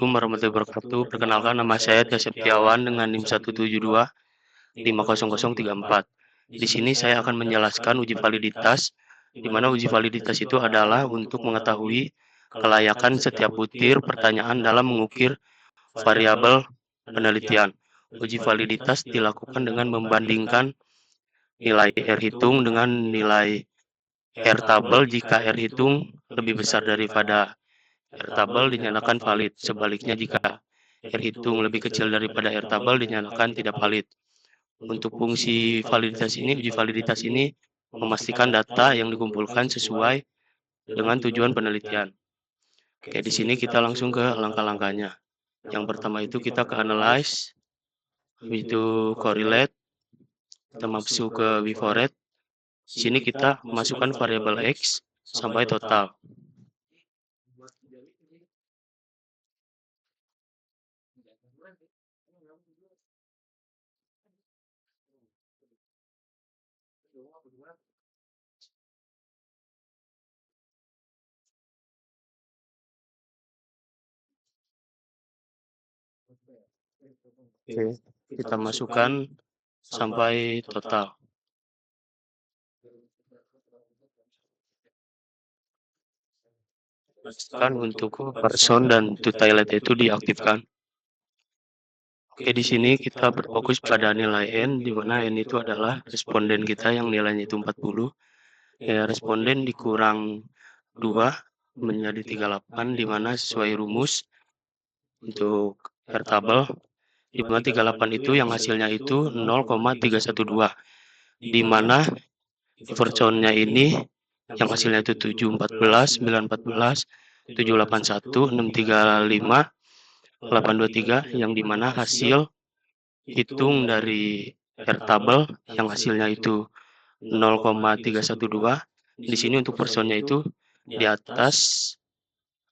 Assalamualaikum warahmatullahi wabarakatuh. Perkenalkan nama saya Tia Septiawan dengan NIM 172500034. Di sini saya akan menjelaskan uji validitas, di mana uji validitas itu adalah untuk mengetahui kelayakan setiap butir pertanyaan dalam mengukir variabel penelitian. Uji validitas dilakukan dengan membandingkan nilai R hitung dengan nilai R tabel. Jika R hitung lebih besar daripada R tabel dinyatakan valid. Sebaliknya jika R hitung lebih kecil daripada R tabel dinyatakan tidak valid. Untuk fungsi validitas ini, uji validitas ini memastikan data yang dikumpulkan sesuai dengan tujuan penelitian. Oke, di sini kita langsung ke langkah-langkahnya. Yang pertama itu kita ke analyze, itu correlate, kita masuk ke before rate. Di sini kita masukkan variabel X sampai total. Oke, kita masukkan sampai total. Pastikan untuk person dan to toilet itu diaktifkan. Oke, di sini kita berfokus pada nilai N, di mana N itu adalah responden kita yang nilainya itu 40. Ya, responden dikurang 2 menjadi 38, di mana sesuai rumus untuk R tabel, di mana 38 itu yang hasilnya itu 0,312, di mana Evertson-nya ini yang hasilnya itu 7, 14, 9, 14, 7, 8, 1, 6, 3, 5, 8, 2, 3, yang dimana hasil hitung dari R tabel yang hasilnya itu 0,312. Di sini untuk personnya itu di atas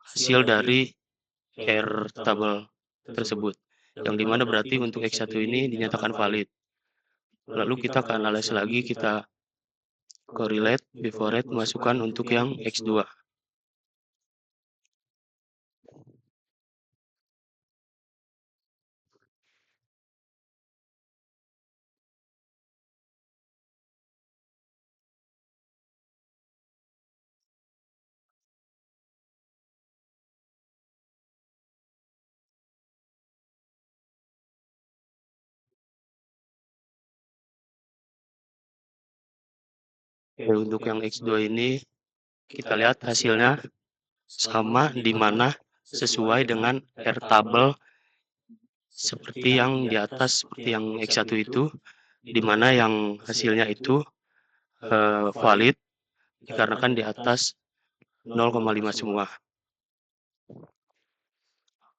hasil dari R tabel tersebut, yang dimana berarti untuk X1 ini dinyatakan valid. Lalu kita ke analis lagi, kita correlate, before rate, masukkan untuk yang X2. Untuk yang X2 ini kita lihat hasilnya sama, di mana sesuai dengan R tabel seperti yang di atas, seperti yang X1 itu, di mana yang hasilnya itu valid dikarenakan di atas 0,5 semua.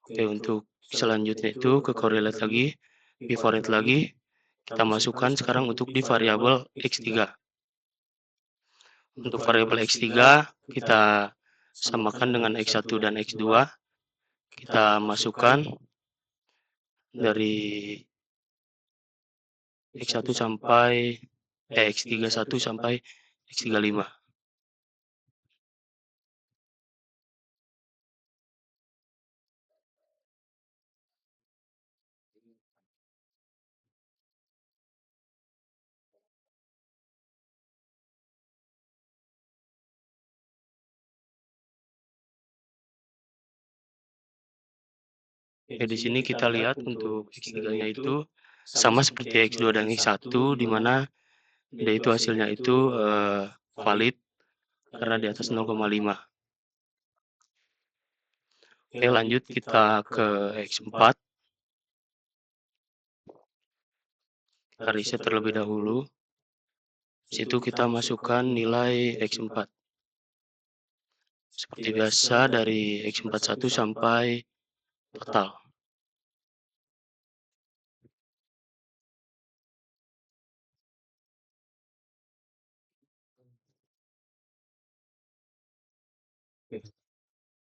Oke, untuk selanjutnya itu ke correlate lagi, before rate lagi, kita masukkan sekarang untuk di variabel X3. Untuk variabel X3 kita samakan dengan X1 dan X2. Kita masukkan dari X1 sampai X31 sampai X35. Oke, di sini kita lihat untuk X3-nya itu sama seperti X2 dan X1, di mana dia itu hasilnya itu valid karena di atas 0,5. Oke, lanjut kita ke X4. Kita riset terlebih dahulu. Situ kita masukkan nilai X4. Seperti biasa dari X41 sampai total.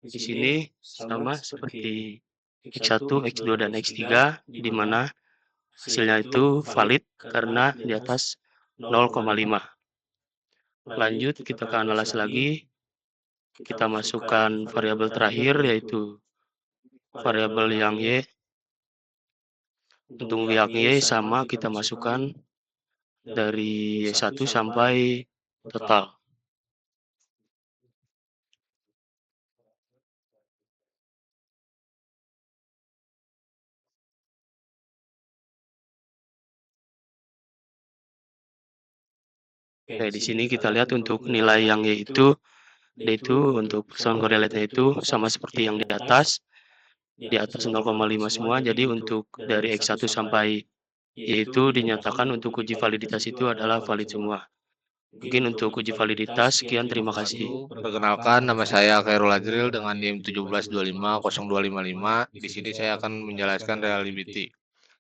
Di sini sama seperti X1, X2, dan X3, di mana hasilnya itu valid karena di atas 0,5. Lanjut kita ke analis lagi, kita masukkan variabel terakhir yaitu variabel yang Y. Untuk yang Y sama kita masukkan dari Y1 sampai total. Oke, di sini kita lihat untuk nilai yang Y itu, yaitu untuk persamaan korelasinya itu sama seperti yang di atas 0,5 semua. Jadi untuk dari X1 sampai Y itu dinyatakan untuk uji validitas itu adalah valid semua. Mungkin untuk uji validitas, sekian, terima kasih. Perkenalkan, nama saya Khairul Azril dengan NIM 17250255. Di sini saya akan menjelaskan reliability.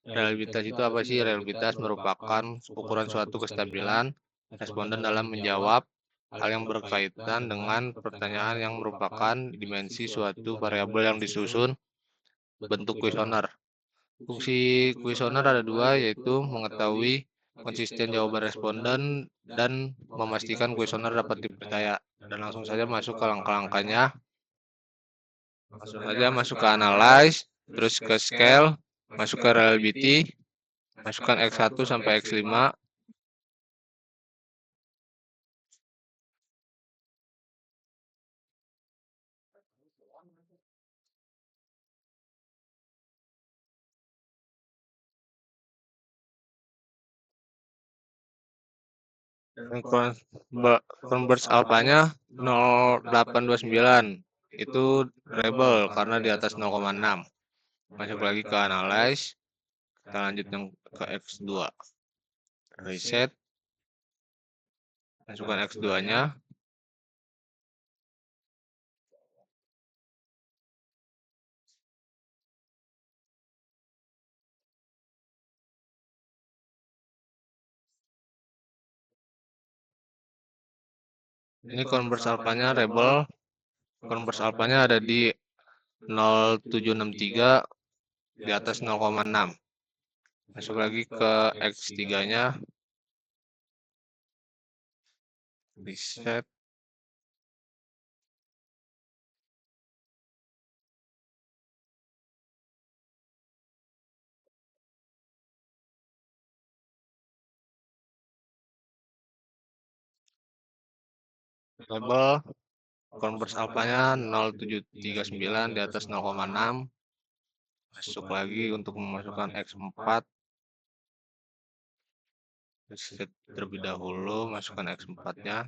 Reliabilitas itu apa sih? Reliabilitas merupakan ukuran suatu kestabilan responden dalam menjawab hal yang berkaitan dengan pertanyaan yang merupakan dimensi suatu variabel yang disusun bentuk kuesioner. Fungsi kuesioner ada dua, yaitu mengetahui konsisten jawaban responden dan memastikan kuesioner dapat dipercaya. Dan langsung saja masuk ke langkah-langkahnya. Langsung saja masuk ke analyze, terus ke scale, masuk ke reliability, masukkan X1 sampai X5. Converse alpanya 0,829. Itu rebel karena di atas 0,6. Masuk lagi ke analyze. Kita lanjut yang ke X2. Reset. Masukkan X2-nya. Ini converse alpanya rebel. Converse alpanya ada di 0,763 di atas 0,6. Masuk lagi ke X3-nya. Reset. Label converse alpanya 0,739 di atas 0,6. Masuk lagi untuk memasukkan X4. Reset terlebih dahulu, masukkan X4-nya.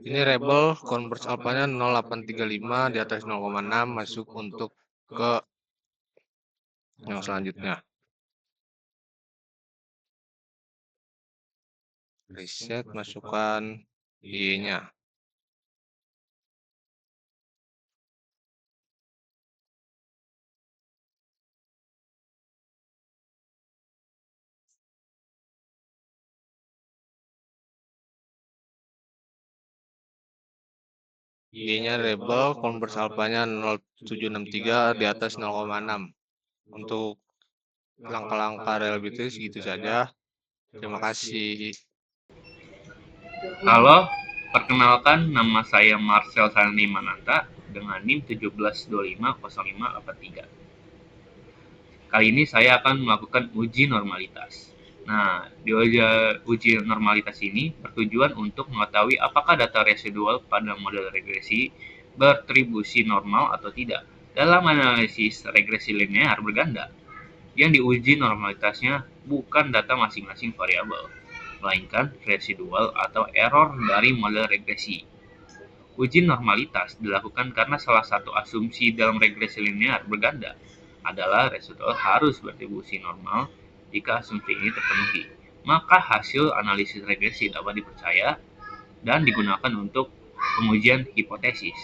Ini rebel converse alpanya 0,835 di atas 0,6, masuk untuk ke yang selanjutnya. Reset, masukkan Y-nya. Y-nya rebel converse alpanya 0,763 di atas 0,6. Untuk langkah-langkah reliability segitu saja. Terima kasih. Halo, perkenalkan nama saya Marcel Sandi Mananta dengan NIM 17250583. Kali ini saya akan melakukan uji normalitas. Nah, di uji normalitas ini bertujuan untuk mengetahui apakah data residual pada model regresi bertribusi normal atau tidak dalam analisis regresi linear berganda. Yang diuji normalitasnya bukan data masing-masing variabel, melainkan residual atau error dari model regresi. Uji normalitas dilakukan karena salah satu asumsi dalam regresi linear berganda adalah residual harus bertribusi normal. Jika asumsi ini terpenuhi, maka hasil analisis regresi dapat dipercaya dan digunakan untuk pengujian hipotesis.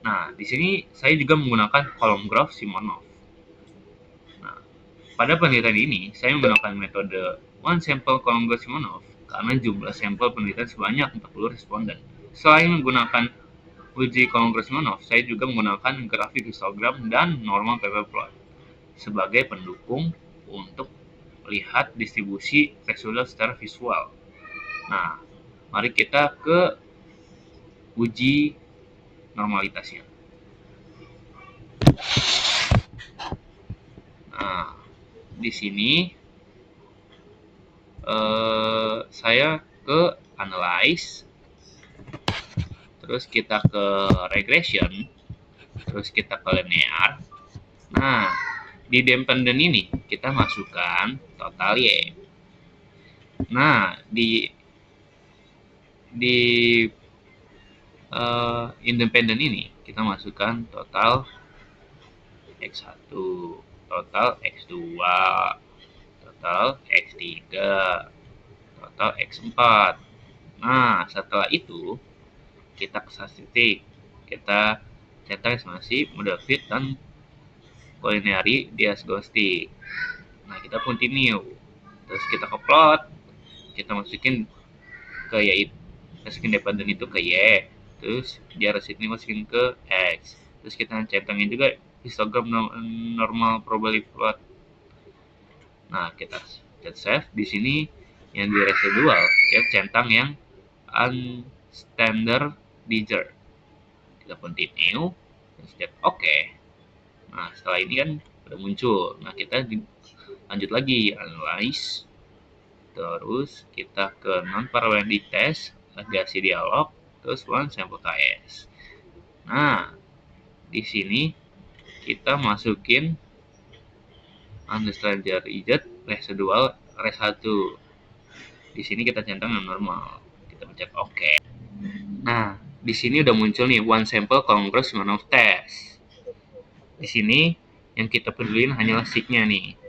Nah, di sini saya juga menggunakan kolom graf Simonov. Nah, pada penelitian ini, saya menggunakan metode one sample column graph Simonov karena jumlah sampel penelitian sebanyak 40 responden. Selain menggunakan uji Kolmogorov-Smirnov, saya juga menggunakan grafik histogram dan normal pp-plot sebagai pendukung untuk melihat distribusi residual secara visual. Nah, mari kita ke uji normalitasnya. Nah, di sini saya ke analyze, terus kita ke regression, terus kita ke linear. Nah, di dependent ini kita masukkan total Y. Nah, di independent ini kita masukkan total X1, total X2, total X3, total X4. Nah, setelah itu kita ke statistik, kita cetak estimasi, model fit, dan culinary diagnostic. Nah, kita continue, terus kita ke plot, kita masukin ke Y, masukin dependent itu ke Y, terus dia resitnya masukin ke X, terus kita centangin juga histogram normal probability plot. Nah, kita save. Di sini yang di residual kita centang yang unstandard digit. Kita continue, terus kita oke. Nah, setelah ini kan udah muncul. Nah, kita lanjut lagi analyze, terus kita ke non parametric test, agregasi dialog, terus one sample KS. Nah, di sini kita masukin unstandard digit residual res1. Di sini kita centang yang normal. Kita pencet oke. Nah, di sini udah muncul nih one sample Kolmogorov-Smirnov test. Di sini yang kita pedulin hanyalah sig-nya nih.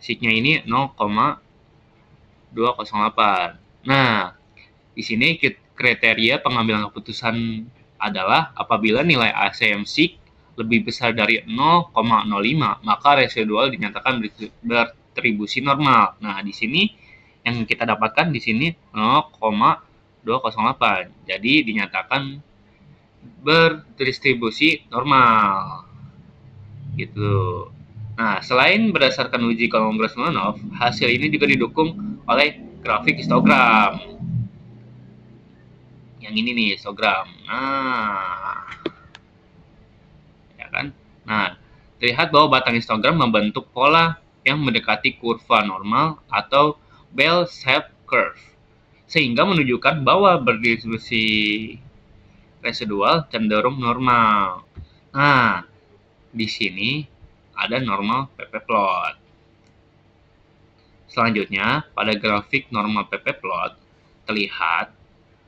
Sig-nya ini 0,208. Nah, di sini kriteria pengambilan keputusan adalah apabila nilai ACM sig lebih besar dari 0,05, maka residual dinyatakan berdistribusi normal. Nah, di sini yang kita dapatkan di sini 0,208. Jadi dinyatakan berdistribusi normal. Gitu. Nah, selain berdasarkan uji Kolmogorov-Smirnov, hasil ini juga didukung oleh grafik histogram. Yang ini nih histogram. Nah, ya kan? Nah, terlihat bahwa batang histogram membentuk pola yang mendekati kurva normal atau bell-shaped curve, sehingga menunjukkan bahwa berdistribusi residual cenderung normal. Nah, di sini ada normal pp-plot. Selanjutnya, pada grafik normal pp-plot terlihat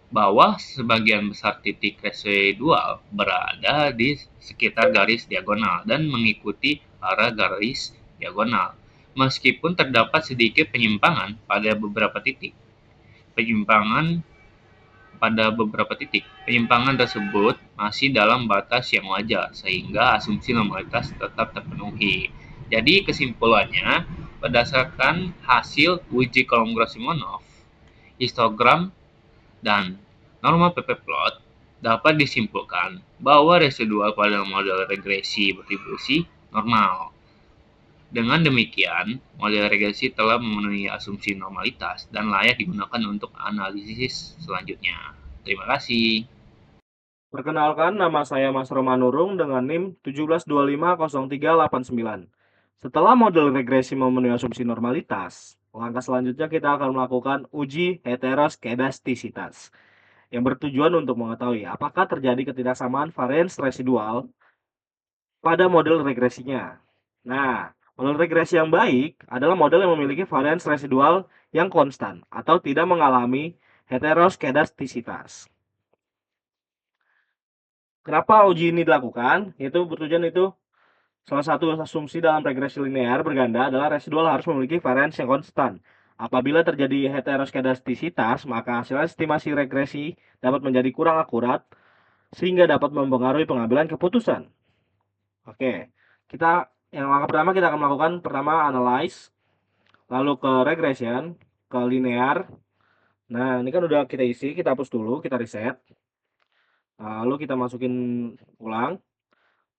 bahwa sebagian besar titik residual berada di sekitar garis diagonal dan mengikuti arah garis diagonal. Meskipun terdapat sedikit penyimpangan pada beberapa titik. Penyimpangan tersebut masih dalam batas yang wajar, sehingga asumsi normalitas tetap terpenuhi. Jadi kesimpulannya, berdasarkan hasil uji Kolmogorov-Smirnov, histogram, dan normal pp-plot, dapat disimpulkan bahwa residual pada model regresi berdistribusi normal. Dengan demikian, model regresi telah memenuhi asumsi normalitas dan layak digunakan untuk analisis selanjutnya. Terima kasih. Perkenalkan, nama saya Mas Romanurung dengan NIM 17250389. Setelah model regresi memenuhi asumsi normalitas, langkah selanjutnya kita akan melakukan uji heteroskedastisitas yang bertujuan untuk mengetahui apakah terjadi ketidaksamaan varians residual pada model regresinya. Nah, model regresi yang baik adalah model yang memiliki varians residual yang konstan atau tidak mengalami heteroskedastisitas. Kenapa uji ini dilakukan? Itu bertujuan itu salah satu asumsi dalam regresi linear berganda adalah residual harus memiliki varians yang konstan. Apabila terjadi heteroskedastisitas, maka hasil estimasi regresi dapat menjadi kurang akurat sehingga dapat mempengaruhi pengambilan keputusan. Oke, langkah pertama kita akan melakukan analyze, lalu ke regression, ke linear. Nah, ini kan udah kita isi, kita hapus dulu, kita reset. Lalu kita masukin ulang.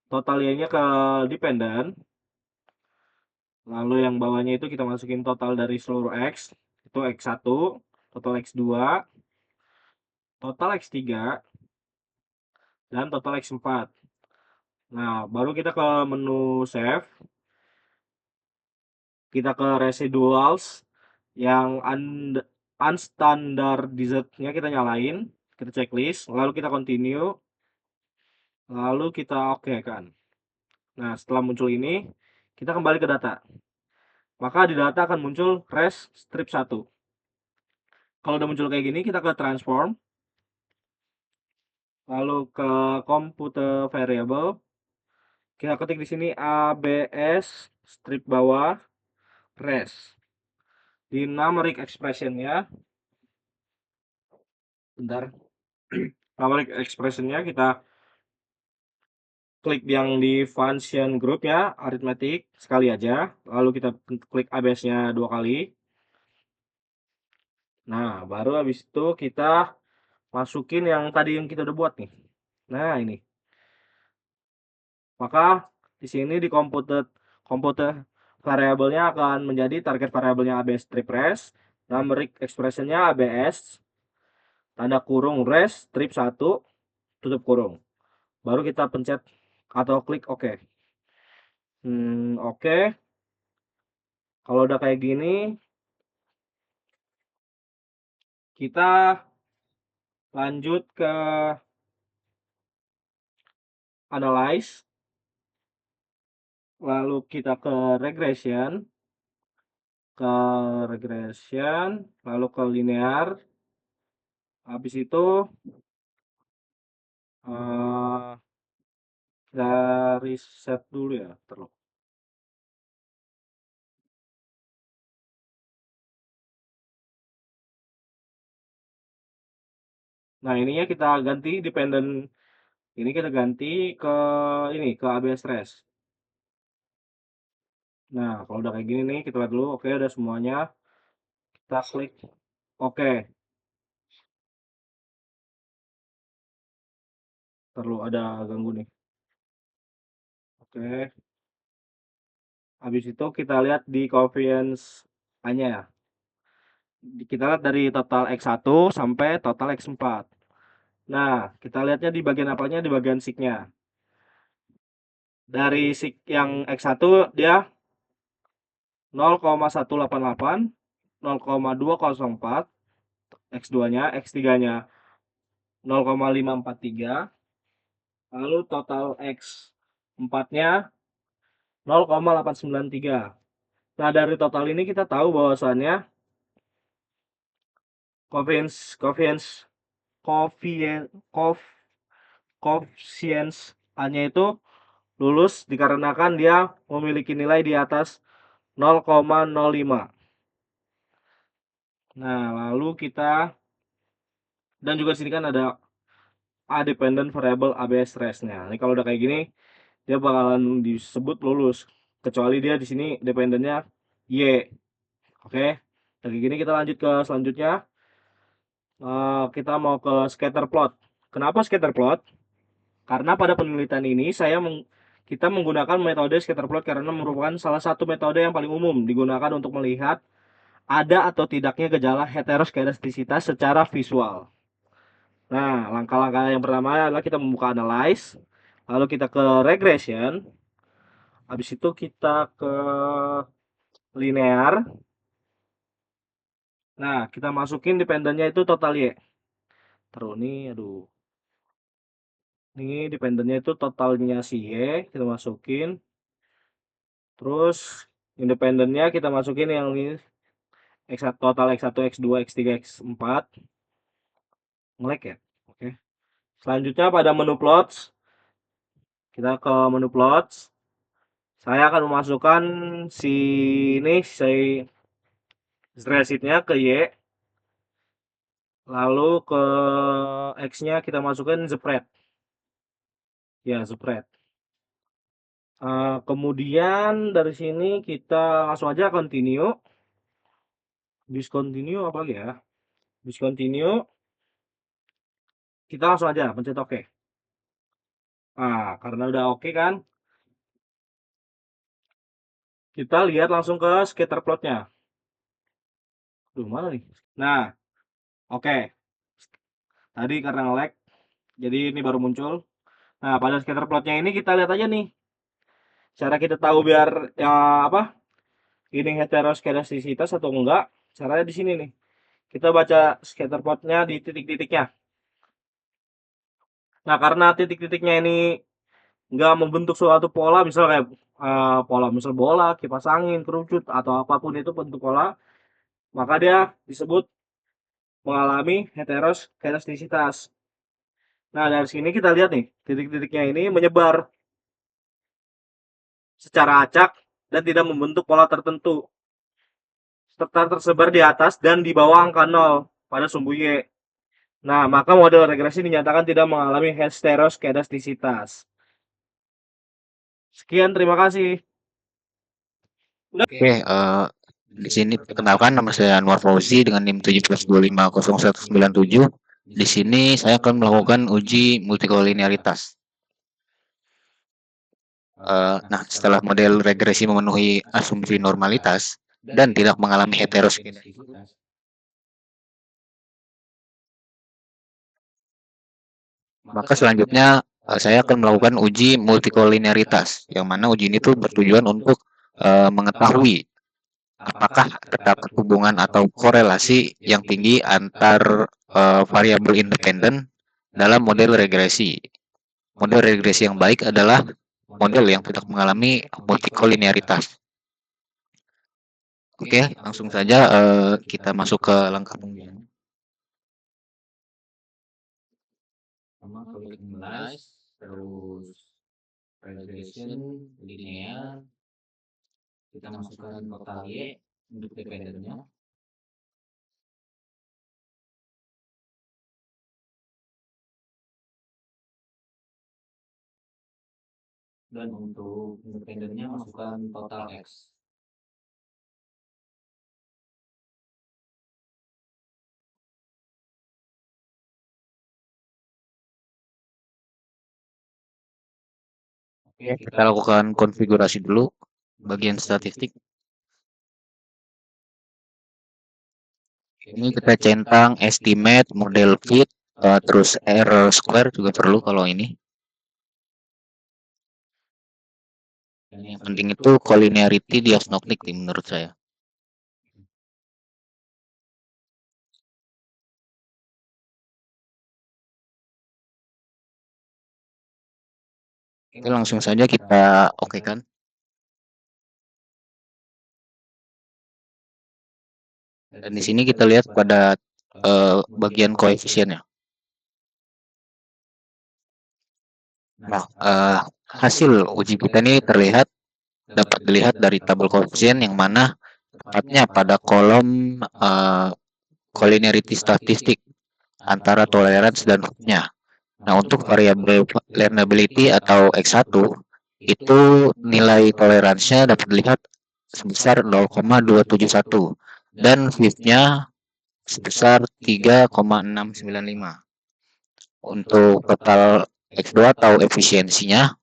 Total Y-nya ke dependent. Lalu yang bawahnya itu kita masukin total dari seluruh X. Itu X1, total X2, total X3, dan total X4. Nah, baru kita ke menu save. Kita ke residuals yang unstandardized-nya kita nyalain. Kita checklist, lalu kita continue, lalu kita oke kan. Nah, setelah muncul ini, kita kembali ke data. Maka di data akan muncul res strip 1. Kalau udah muncul kayak gini, kita ke transform, lalu ke computer variable. Kita ketik di sini ABS strip bawah res. Di numeric expression-nya, bentar. Numeric expression-nya kita klik yang di function group ya, arithmetic sekali aja, lalu kita klik ABS-nya 2 kali. Nah, baru habis itu kita masukin yang tadi yang kita udah buat nih. Nah, ini. Maka di sini di computer variabelnya akan menjadi target variabelnya ABS strip res, numeric expression-nya ABS tanda kurung res strip 1 tutup kurung. Baru kita pencet atau klik OK. Oke. Kalau udah kayak gini, kita lanjut ke analyze. Lalu kita ke regression. Lalu ke linear. Habis itu kita reset dulu ya, terus. Nah, ininya kita ganti dependent. Ini kita ganti ke ke ABS res. Nah, kalau udah kayak gini nih, kita lihat dulu. Oke, udah semuanya. Kita klik oke. Perlu ada ganggu nih. Oke. Habis itu kita lihat di covariance A-nya ya. Kita lihat dari total X1 sampai total X4. Nah, kita lihatnya di bagian apanya? Di bagian sig-nya. Dari sig yang X1 dia 0,188, 0,204, X2-nya, X3-nya 0,543, lalu total X4-nya 0,893. Nah, dari total ini kita tahu bahwasannya coefficients A-nya itu lulus dikarenakan dia memiliki nilai di atas 0,05. Nah, lalu kita dan juga sini kan ada A dependent variable ABS res-nya. Ini kalau udah kayak gini dia bakalan disebut lulus kecuali dia di sini dependennya Y. Oke. Kayak gini kita lanjut ke selanjutnya. Kita mau ke scatter plot. Kenapa scatter plot? Karena pada penelitian ini kita menggunakan metode scatter plot karena merupakan salah satu metode yang paling umum digunakan untuk melihat ada atau tidaknya gejala heteroskedastisitas secara visual. Nah, langkah-langkah yang pertama adalah kita membuka analyze, lalu kita ke regression, habis itu kita ke linear. Nah, kita masukin dependennya itu total Y. Terus nih, aduh. Ini dependennya itu totalnya si Y, kita masukin. Terus independennya kita masukin yang ini total X1, X2, X3, X4. Ngelek ya? Oke. Selanjutnya pada menu plots. Kita ke menu plots. Saya akan memasukkan si Z-nya ke Y. Lalu ke X-nya kita masukkan spread. Ya, spread. Kemudian dari sini kita langsung aja continue. Discontinue apa lagi ya? Discontinue. Kita langsung aja pencet oke. Nah, karena udah oke kan, kita lihat langsung ke scatter plotnya. Duh, mana nih? Nah, oke. Tadi karena nge-lag, jadi ini baru muncul. Nah, pada scatter plotnya ini kita lihat aja nih. Cara kita tahu biar ya apa? Ini heteroskedastisitas atau enggak? Caranya di sini nih. Kita baca scatter plotnya di titik-titiknya. Nah, karena titik-titiknya ini nggak membentuk suatu pola, misal kayak pola misal bola, kipas angin, kerucut, atau apapun itu bentuk pola, maka dia disebut mengalami heteroskedastisitas. Nah, dari sini kita lihat nih, titik-titiknya ini menyebar secara acak dan tidak membentuk pola tertentu, serta tersebar di atas dan di bawah angka 0 pada sumbu Y. Nah, maka model regresi dinyatakan tidak mengalami heteroskedastisitas. Sekian, terima kasih. Oke, di sini perkenalkan nama saya Anwar Fauzi dengan NIM 17250197. Di sini saya akan melakukan uji multikolinearitas. Nah, setelah model regresi memenuhi asumsi normalitas dan tidak mengalami heteroskedastisitas, maka selanjutnya saya akan melakukan uji multikolinearitas, yang mana uji ini tuh bertujuan untuk mengetahui apakah terdapat hubungan atau korelasi yang tinggi antar variabel independen dalam model regresi. Model regresi yang baik adalah model yang tidak mengalami multikolinearitas. Oke, langsung saja kita masuk ke langkah pengujian. Pertama, klik memorize, terus regression linear, kita masukkan total Y untuk dependennya. Dan untuk independennya masukkan total X. Oke, kita lakukan konfigurasi dulu bagian statistik. Ini kita centang estimate, model fit, terus error square juga perlu kalau ini. Dan yang penting itu collinearity diagnostic menurut saya. Oke, langsung saja kita oke kan. Dan di sini kita lihat pada bagian koefisiennya. Nah, hasil uji kita ini dapat dilihat dari tabel koefisien yang mana tepatnya pada kolom collinearity statistik antara tolerance dan hooknya. Nah, untuk variabel learnability atau X1 itu nilai toleransinya dapat dilihat sebesar 0,271 dan fit-nya sebesar 3,695. Untuk total X2 atau efisiensinya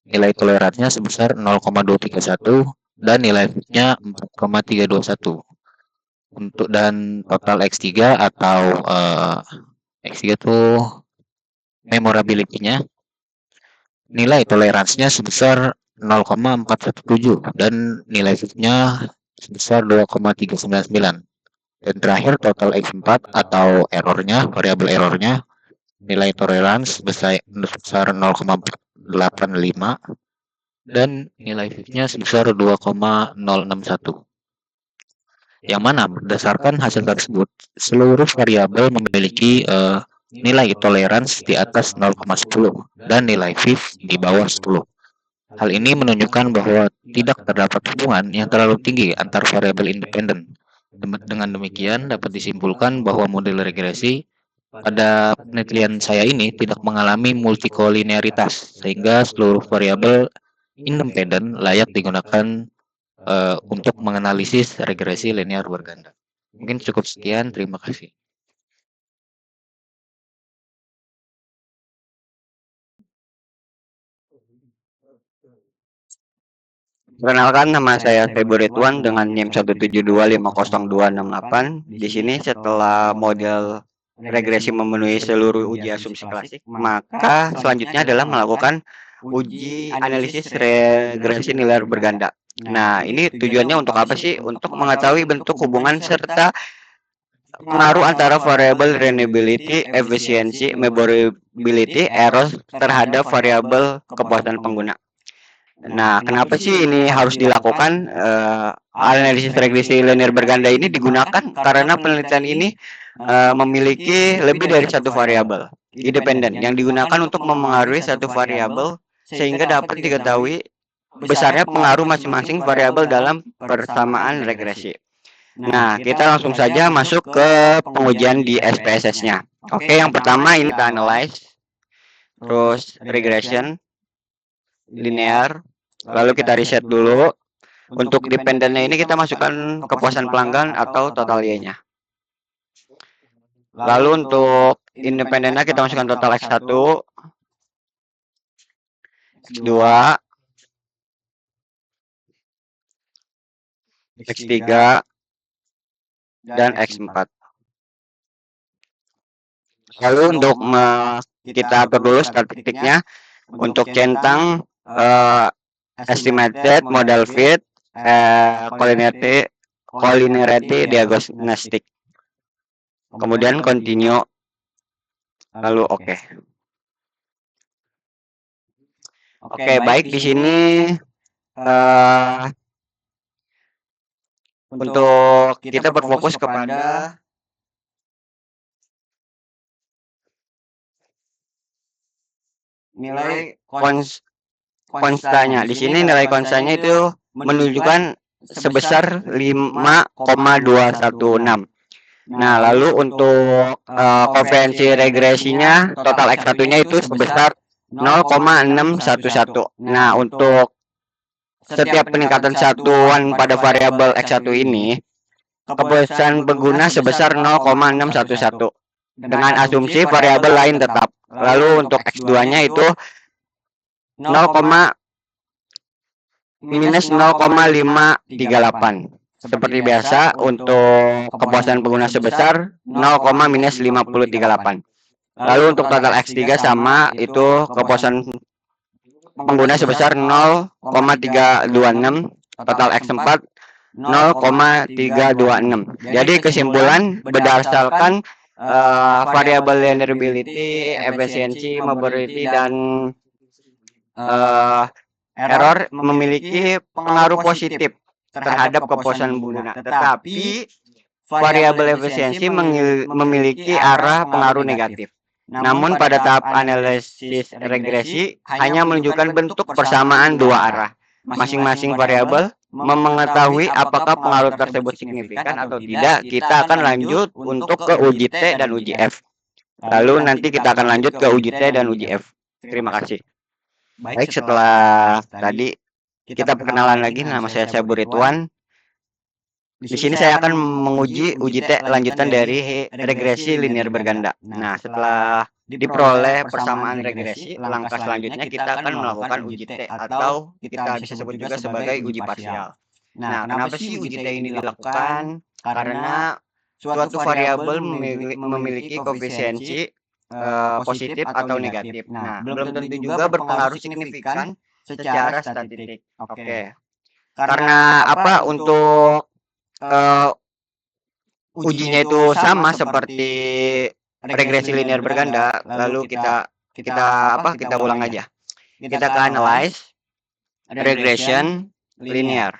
nilai toleransinya sebesar 0,231 dan nilai fit-nya 4,321. Untuk dan total X3 atau X3 itu memorability-nya nilai toleransinya sebesar 0,417 dan nilai fit-nya sebesar 2,399. Dan terakhir total X4 atau errornya, variabel errornya nilai toleransi sebesar 0,485 dan nilai fit-nya sebesar 2,061. Yang mana berdasarkan hasil tersebut, seluruh variabel memiliki nilai toleransi di atas 0,10 dan nilai fit di bawah 10. Hal ini menunjukkan bahwa tidak terdapat hubungan yang terlalu tinggi antar variabel independen. Dengan demikian dapat disimpulkan bahwa model regresi pada penelitian saya ini tidak mengalami multikolinearitas, sehingga seluruh variabel independen layak digunakan untuk menganalisis regresi linear berganda. Mungkin cukup sekian, terima kasih. Perkenalkan, nama saya Feby Ridwan dengan NIM 172500268. Di sini setelah model regresi memenuhi seluruh uji asumsi klasik, maka selanjutnya adalah melakukan uji analisis regresi nilai berganda. Nah, ini tujuannya untuk apa sih? Untuk mengetahui bentuk hubungan serta pengaruh antara variabel reliability, efisiensi, memorability, error terhadap variabel kepuasan pengguna. Nah, kenapa sih ini harus dilakukan? Analisis regresi linear berganda ini digunakan karena penelitian ini memiliki lebih dari satu variabel independen yang digunakan untuk memengaruhi satu variabel sehingga dapat diketahui besarnya pengaruh masing-masing variabel dalam persamaan regresi. Nah, kita langsung saja masuk ke pengujian di SPSS-nya. Oke, yang pertama ini kita analyze, terus regression, linear, lalu kita reset dulu. Untuk dependennya ini kita masukkan kepuasan pelanggan atau total Y-nya. Lalu untuk independennya kita masukkan total X1, X2, X3, dan X4. Lalu untuk kita atur dulu statistiknya. Untuk centang estimated model fit, collinearity diagnostic. Kemudian continue, lalu oke. Oke, baik, di sini untuk kita berfokus kepada nilai konstanya. Di sini nilai konstanya itu menunjukkan sebesar 5,216. Nah, lalu untuk koefisien regresinya total X1-nya itu sebesar 0,611. Nah, untuk setiap peningkatan satuan pada variabel X1 ini, kepuasan pengguna sebesar 0,611 dengan asumsi variabel lain tetap. Lalu untuk X2-nya itu minus 0,538. Seperti biasa, untuk kepuasan pengguna sebesar 0,-5038. Lalu untuk total X3 sama, itu kepuasan pengguna sebesar 0,326, total X4 0,326. Jadi kesimpulan berdasarkan variabel reliability, efisiensi, memorability, dan error memiliki pengaruh positif terhadap kepuasan pengguna. Tetapi variabel efisiensi memiliki arah pengaruh negatif. Namun pada tahap analisis regresi hanya menunjukkan bentuk persamaan dua arah. Masing-masing variabel mengetahui apakah pengaruh tersebut signifikan atau tidak. Kita akan lanjut untuk ke uji T dan uji F. Lalu nanti kita akan lanjut ke uji T dan uji F. Terima kasih. Baik, setelah tadi kita perkenalan lagi, nama saya Feby Ridwan. Di sini saya akan menguji uji T lanjutan dari regresi linear berganda. Nah, setelah diperoleh persamaan regresi, langkah selanjutnya kita akan melakukan uji T atau kita bisa sebut juga sebagai uji parsial. Nah, kenapa sih uji T ini dilakukan? Karena suatu variabel memiliki koefisiensi positif atau negatif. Nah, belum tentu juga berpengaruh signifikan secara statistik. Oke. Karena apa? Untuk ujinya itu sama seperti regresi linear berganda, lalu kita ulang aja. Kita ke analyze, regression, linear.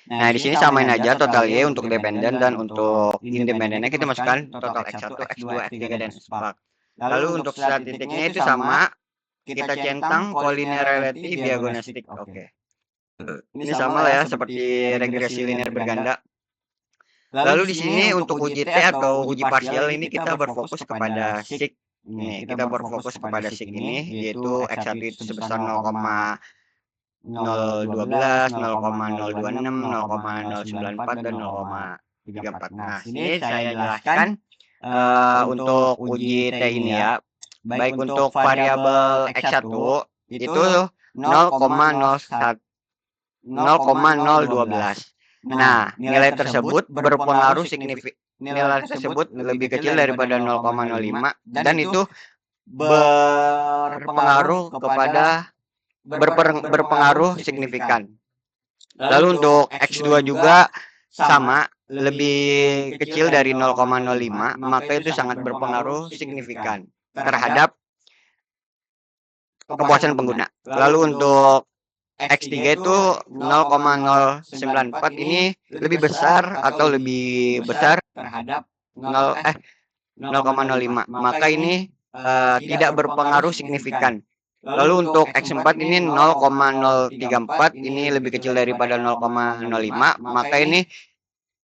Nah, di sini samain aja total Y untuk dependen dan untuk independennya kita masukkan total X1, X2, X3, dan X4. Lalu untuk statistiknya itu sama, kita centang collinearity diagnostic. Oke. Ini sama lah ya seperti regresi linear berganda. Lalu di sini untuk uji T atau uji parsial ini kita berfokus kepada sig. Nih, kita berfokus kepada sig ini, yaitu X1 itu sebesar 0,012, 0,026, 0,094, dan 0,34. Nah, sini saya jelaskan untuk uji T ini ya. Baik untuk variabel X1 itu 0,012. Nah, nilai tersebut lebih kecil daripada 0,05 dan itu berpengaruh signifikan. Lalu untuk X2 juga sama, lebih kecil dari 0,05, maka itu sangat berpengaruh signifikan terhadap kepuasan pengguna. Lalu untuk X3 itu 0,094 ini lebih besar atau lebih besar terhadap 0,05, maka ini tidak berpengaruh signifikan. Lalu untuk X4 ini 0,034, ini lebih kecil daripada 0,05, maka ini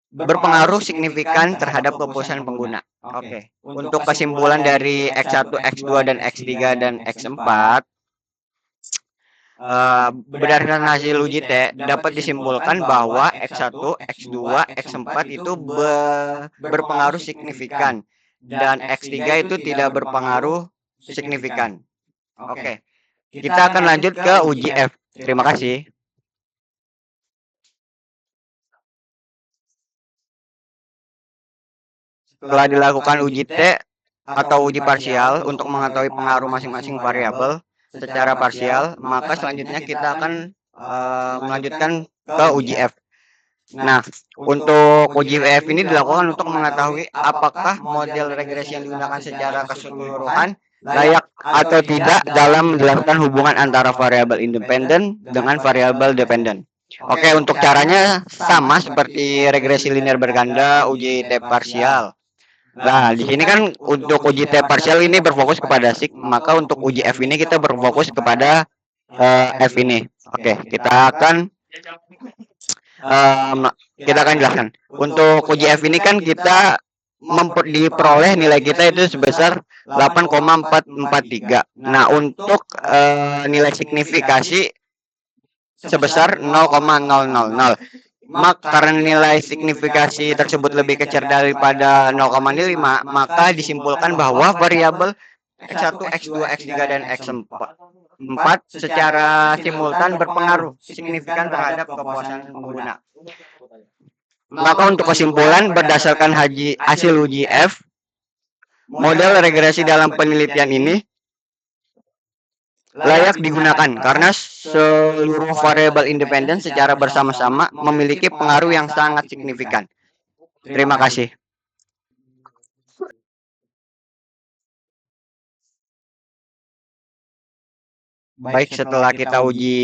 berpengaruh signifikan terhadap kepuasan pengguna. Oke. Untuk kesimpulan dari X1, X2, dan X3, dan X4, berdasarkan hasil uji T dapat disimpulkan bahwa X1, X2, X4 itu berpengaruh signifikan dan X3 itu tidak berpengaruh signifikan. Oke. Kita akan lanjut ke uji F. Terima kasih. Setelah dilakukan uji T atau uji parsial untuk mengetahui pengaruh masing-masing variabel secara parsial, maka selanjutnya kita akan melanjutkan ke uji F. Nah, untuk uji F ini dilakukan untuk mengetahui apakah model regresi yang digunakan secara keseluruhan layak atau tidak dalam menjelaskan hubungan antara variabel independen dengan variabel dependen. Oke, untuk caranya sama seperti regresi linear berganda, uji T parsial. Nah, di sini kan untuk uji T parsial ini berfokus kepada sig, maka untuk uji F ini kita berfokus kepada F ini. Oke, kita akan jelaskan. Untuk uji F ini kan kita diperoleh nilai kita itu sebesar 8,443. Nah, untuk nilai signifikasi sebesar 0,000. Karena nilai signifikasi tersebut lebih kecil daripada 0,5, maka disimpulkan bahwa variabel X1, X2, X3, dan X4 secara simultan berpengaruh signifikan terhadap kepuasan pengguna. Maka untuk kesimpulan berdasarkan hasil uji F, model regresi dalam penelitian ini layak digunakan karena seluruh variabel independen secara bersama-sama memiliki pengaruh yang sangat signifikan. Terima kasih. Baik, setelah kita uji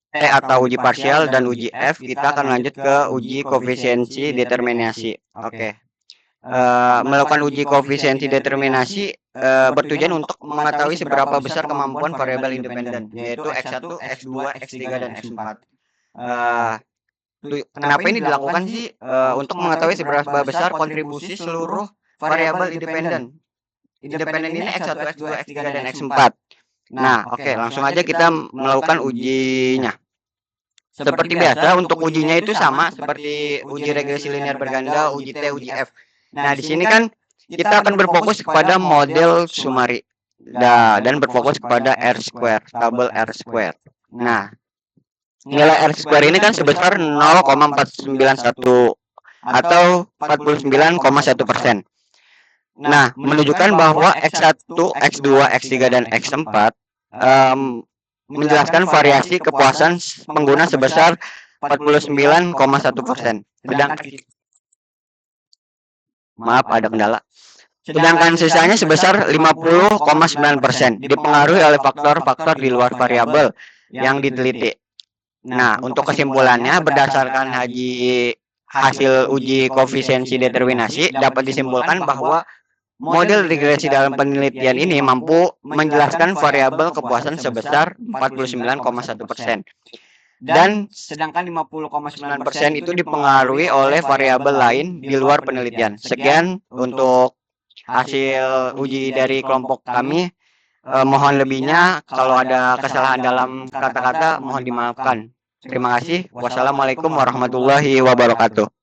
T atau uji parsial dan uji F, kita akan lanjut ke uji koefisiensi determinasi. Oke. Melakukan uji koefisiensi determinasi bertujuan untuk mengetahui seberapa besar kemampuan variabel independen, yaitu X1, X2, X3, dan X4. Kenapa ini dilakukan sih? Untuk mengetahui seberapa besar kontribusi seluruh variabel independen. Independen ini X1, X2, X3, dan X4. Nah, oke, langsung aja kita melakukan ujinya. Seperti biasa, untuk ujinya itu sama seperti uji regresi linear berganda, uji T, uji F. Nah, di sini kan kita akan berfokus kepada model sumari dan berfokus kepada R-square, tabel R-square. Nah, nilai R-square ini kan sebesar 0,491 atau 49,1%. Nah, menunjukkan bahwa X1, X2, X3, dan X4 menjelaskan variasi kepuasan pengguna sebesar 49,1%. Ada kendala. Sedangkan sisanya sebesar 50,9% dipengaruhi oleh faktor-faktor di luar variabel yang diteliti. Nah, untuk kesimpulannya berdasarkan hasil uji koefisiensi determinasi dapat disimpulkan bahwa model regresi dalam penelitian ini mampu menjelaskan variabel kepuasan sebesar 49,1%. Dan sedangkan 50,9% itu dipengaruhi oleh variabel lain di luar penelitian. Sekian untuk hasil uji dari kelompok kami. Mohon lebihnya kalau ada kesalahan dalam kata-kata mohon dimaafkan. Terima kasih. Wassalamualaikum warahmatullahi wabarakatuh.